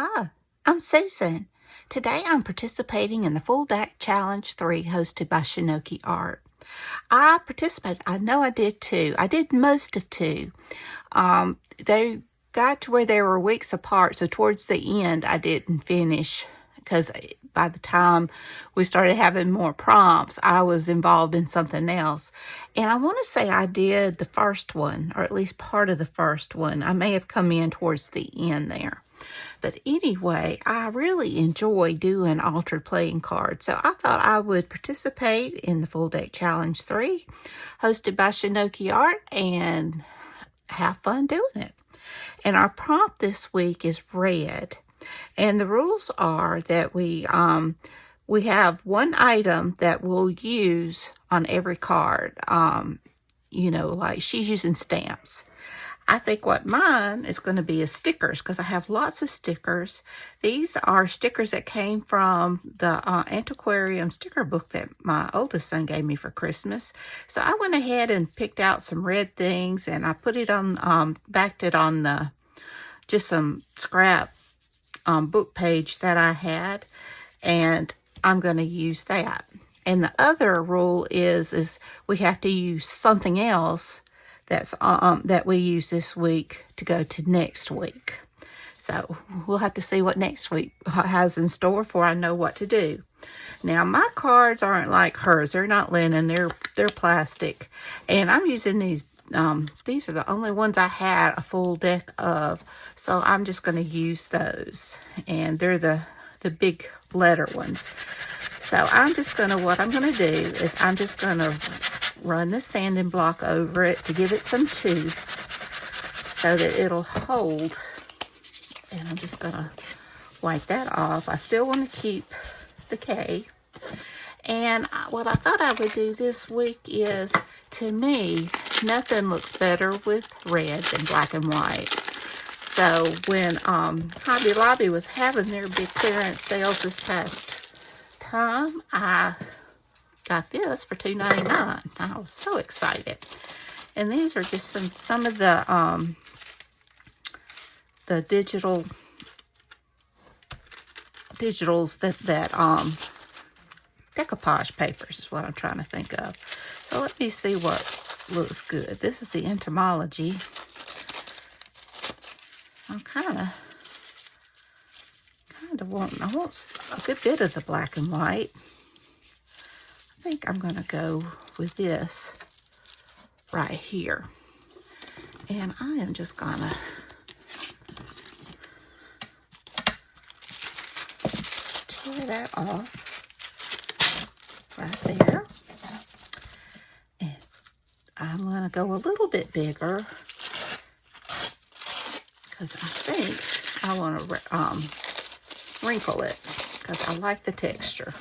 Hi, I'm Susan. Today I'm participating in the Full Deck Challenge 3 hosted by Shinoki Art. I participated, I know I did too. I did most of two. They got to where they were weeks apart, so towards the end I didn't finish because by the time we started having more prompts, I was involved in something else. And I want to say I did the first one, or at least part of the first one. I may have come in towards the end there. But anyway, I really enjoy doing altered playing cards, so I thought I would participate in the Full Deck Challenge 3, hosted by Shinoki Art, and have fun doing it. And our prompt this week is red. And the rules are that we have one item that we'll use on every card. Like she's using stamps. I think what mine is going to be is stickers, because I have lots of stickers. These are stickers that came from the antiquarium sticker book that my oldest son gave me for Christmas. So I went ahead and picked out some red things, and I put it on, backed it on just some scrap book page that I had, and I'm going to use that. And the other rule is we have to use something else that we use this week to go to next week. So we'll have to see what next week has in store before I know what to do. Now my cards aren't like hers. They're not linen. They're plastic, and I'm using these. These are the only ones I had a full deck of, so I'm just going to use those, and they're the big letter ones. So what I'm going to do is I'm just going to run the sanding block over it to give it some tooth so that it'll hold. And I'm just going to wipe that off. I still want to keep the K. And what I thought I would do this week is, to me, nothing looks better with red than black and white. So when Hobby Lobby was having their big clearance sales this past time, I got this for $2.99. I was so excited. And these are just some of the digitals that decoupage papers is what I'm trying to think of. So let me see what looks good. This is the entomology. I'm kind of wanting, I want a good bit of the black and white. I think I'm going to go with this right here. And I am just going to tear that off right there. And I'm going to go a little bit bigger because I think I want to wrinkle it because I like the texture.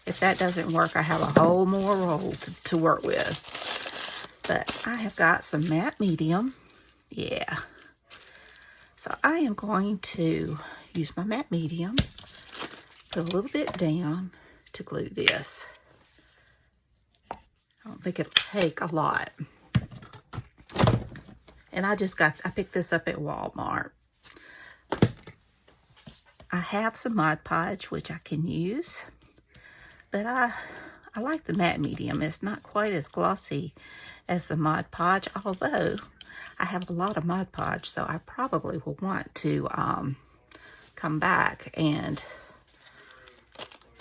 If that doesn't work, I have a whole more roll to work with. But I have got some matte medium. Yeah. So I am going to use my matte medium, put a little bit down to glue this. I don't think it'll take a lot. And I picked this up at Walmart. I have some Mod Podge, which I can use. But I like the matte medium. It's not quite as glossy as the Mod Podge, although I have a lot of Mod Podge, so I probably will want to come back and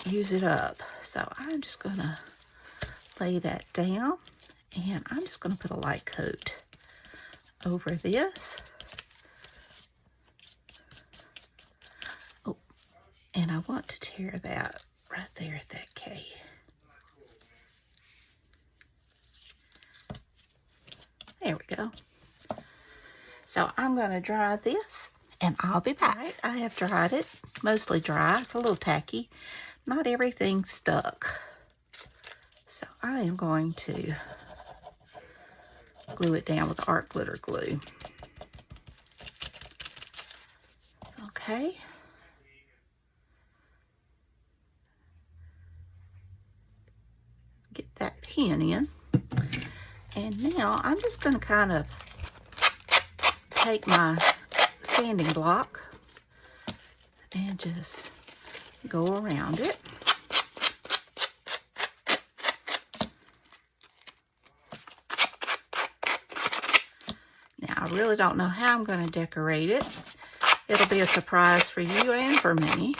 use it up. So I'm just going to lay that down, and I'm just going to put a light coat over this. Oh, and I want to tear that right there at that K. There we go. So I'm going to dry this, and I'll be back. I have dried it, mostly dry. It's a little tacky. Not everything stuck. So I am going to glue it down with art glitter glue. Okay. Get that pin in. And now I'm just going to kind of take my sanding block and just go around it. Now, I really don't know how I'm going to decorate it. It'll be a surprise for you and for me.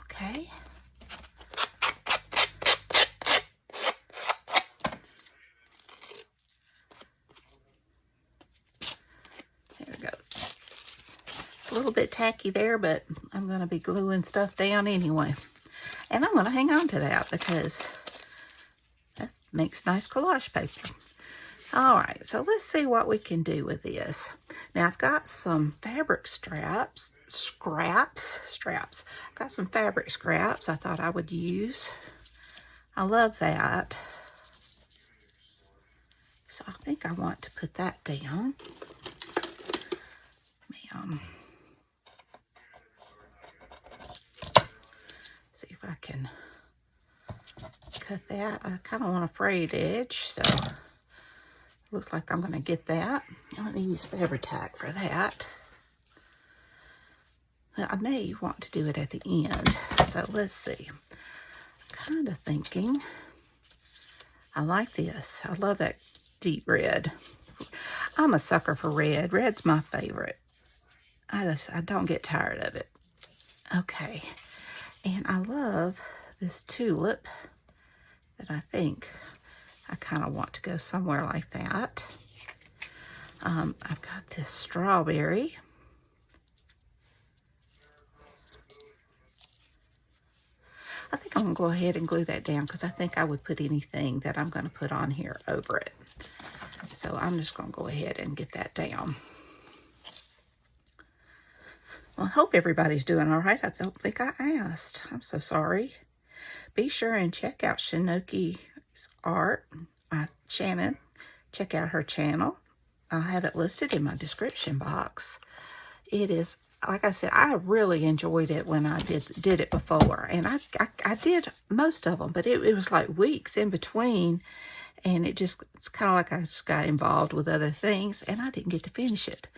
Okay. There it goes. A little bit tacky there, but I'm going to be gluing stuff down anyway. And I'm going to hang on to that because that makes nice collage paper. All right, so let's see what we can do with this. Now, I've got some fabric scraps. I've got some fabric scraps I thought I would use. I love that. So I think I want to put that down. Let me, see if I can cut that. I kind of want a frayed edge, so looks like I'm going to get that. Let me use Fabri-Tac for that. I may want to do it at the end, so let's see. I'm kind of thinking, I like this. I love that deep red. I'm a sucker for red. Red's my favorite. I don't get tired of it. Okay, and I love this tulip that I think I kind of want to go somewhere like that. I've got this strawberry. I think I'm going to go ahead and glue that down because I think I would put anything that I'm going to put on here over it. So I'm just going to go ahead and get that down. Well, I hope everybody's doing all right. I don't think I asked. I'm so sorry. Be sure and check out Shanoki's art. Shana, check out her channel. I'll have it listed in my description box. It is, like I said, I really enjoyed it when I did it before. And I did most of them, but it was like weeks in between. And it's kind of like I just got involved with other things and I didn't get to finish it.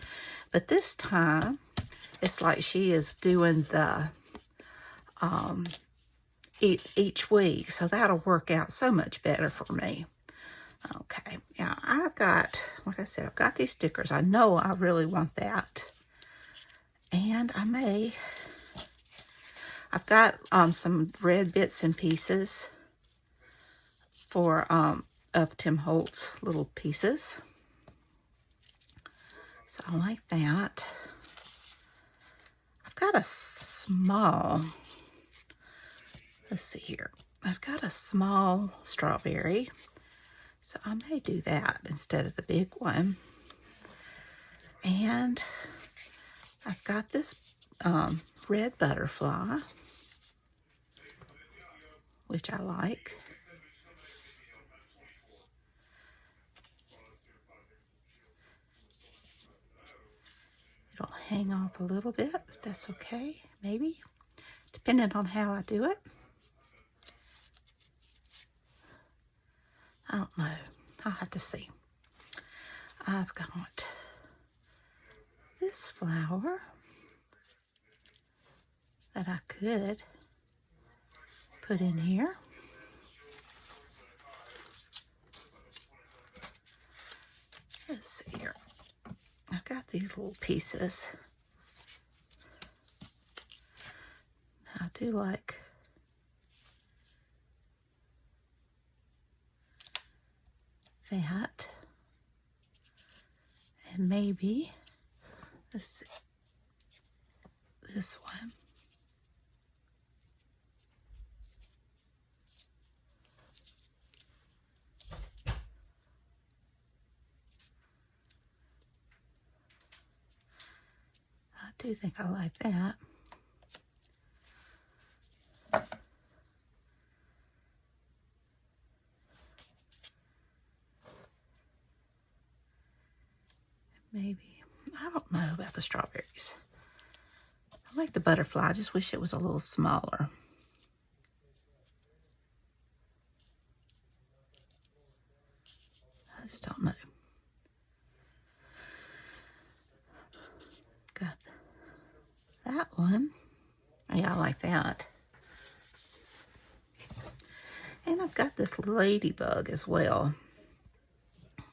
But this time, it's like she is doing the each week. So that'll work out so much better for me. Okay, now I've got, like I said, I've got these stickers. I know I really want that. And I've got some red bits and pieces for, of Tim Holtz little pieces. So I like that. I've got a small, let's see here. I've got a small strawberry. So I may do that instead of the big one. And I've got this red butterfly, which I like. It'll hang off a little bit, but that's okay, maybe, depending on how I do it. I don't know. I'll have to see. I've got this flower that I could put in here. Let's see here. I've got these little pieces. I do like that. And maybe, let's see, this one. I do think I like that. Maybe, I don't know about the strawberries. I like the butterfly, I just wish it was a little smaller. I just don't know. Got that one. Yeah, I like that. And I've got this ladybug as well. I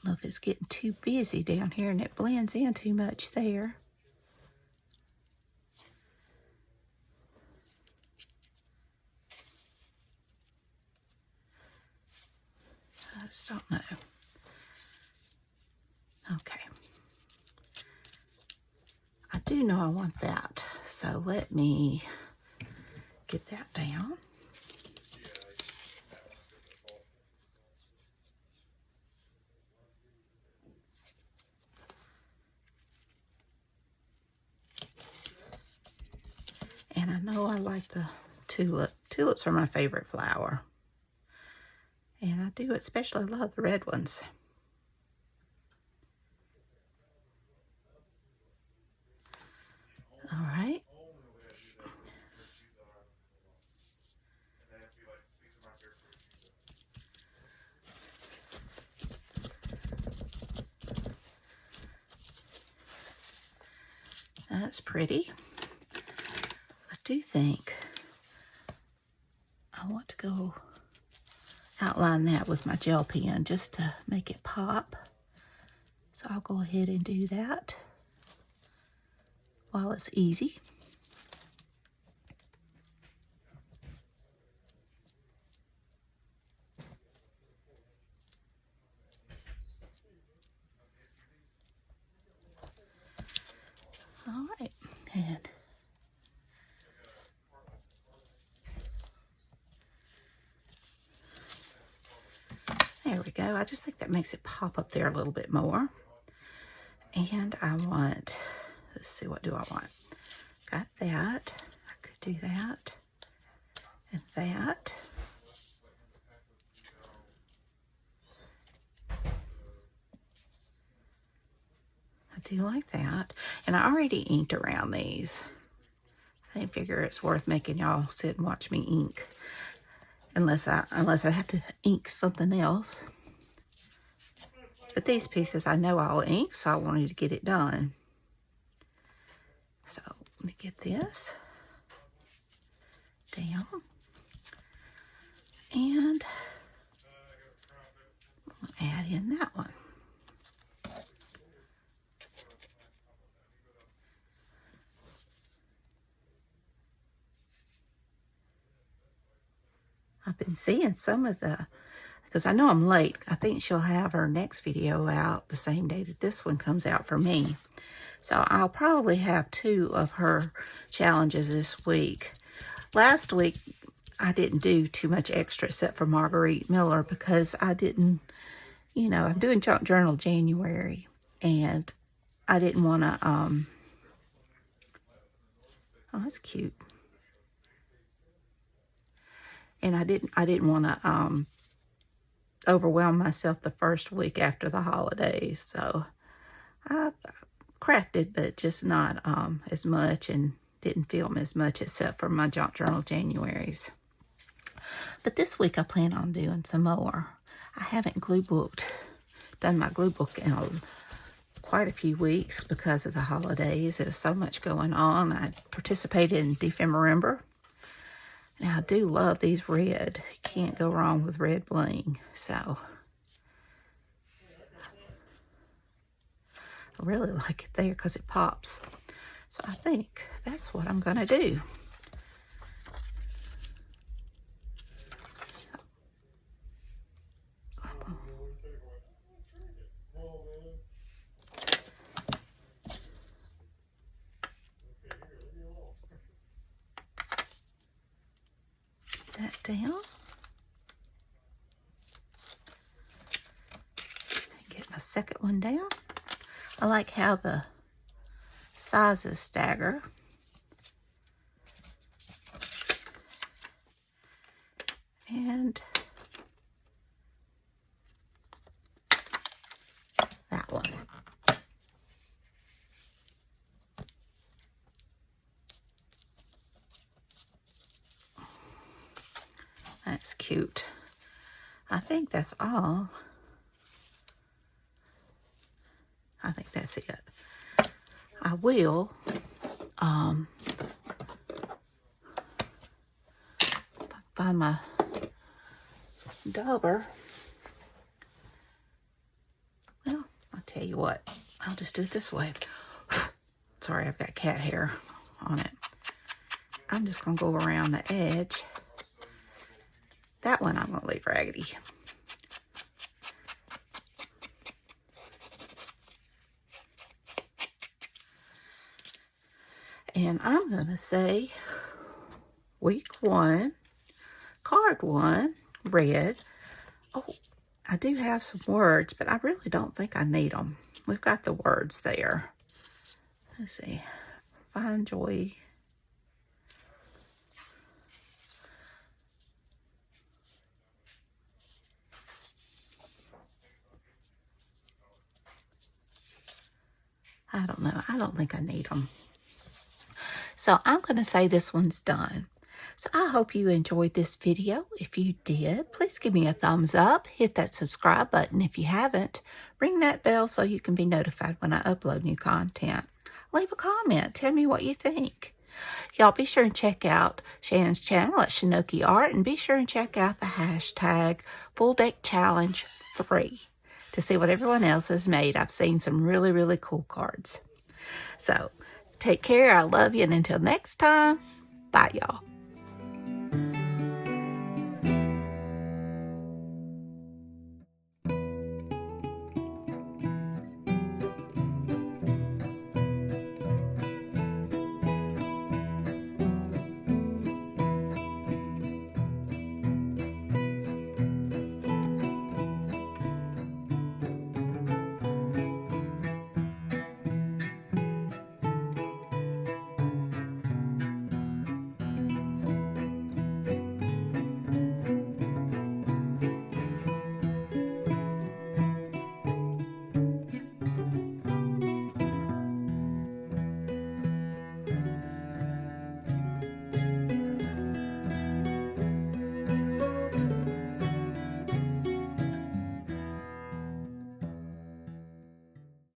don't know if it's getting too busy down here and it blends in too much there. I just don't know. Okay. I do know I want that, so let me get that down. And I know I like the tulip. Tulips are my favorite flower. And I do especially love the red ones. All right. That's pretty. I do think I want to go outline that with my gel pen just to make it pop. So I'll go ahead and do that while it's easy. All right, and there we go. I just think that makes it pop up there a little bit more. And I want, let's see, what do I want? Got that. I could do that and that. I do like that. And I already inked around these. I didn't figure it's worth making y'all sit and watch me ink unless I have to ink something else. But these pieces I know I'll ink, so I wanted to get it done. So let me get this down. And I'll add in that one. I've been seeing some of the, because I know I'm late. I think she'll have her next video out the same day that this one comes out for me. So I'll probably have 2 of her challenges this week. Last week, I didn't do too much extra except for Marguerite Miller because I didn't, you know, I'm doing Junk Journal January. And I didn't want to, oh, that's cute. And I didn't want to overwhelm myself the first week after the holidays. So I crafted, but just not as much, and didn't film as much except for my Junk Journal Januaries. But this week I plan on doing some more. I haven't done my glue book in quite a few weeks because of the holidays. There was so much going on. I participated in Defember. Now, I do love these red. You can't go wrong with red bling. So, I really like it there because it pops. So, I think that's what I'm going to do. That down. Get my second one down. I like how the sizes stagger. And that one. That's cute. I think that's all. I think that's it. I will find my dauber. Well, I'll tell you what. I'll just do it this way. Sorry, I've got cat hair on it. I'm just going to go around the edge. That one I'm going to leave raggedy. And I'm going to say week 1, card 1, red. Oh, I do have some words, but I really don't think I need them. We've got the words there. Let's see. Find joy. I don't know. I don't think I need them. So I'm going to say this one's done. So I hope you enjoyed this video. If you did, please give me a thumbs up. Hit that subscribe button if you haven't. Ring that bell so you can be notified when I upload new content. Leave a comment. Tell me what you think. Y'all be sure and check out Shannon's channel at Shanoki Art, and be sure and check out the hashtag Full Deck Challenge 3 to see what everyone else has made. I've seen some really, really cool cards. So take care. I love you. And until next time, bye, y'all.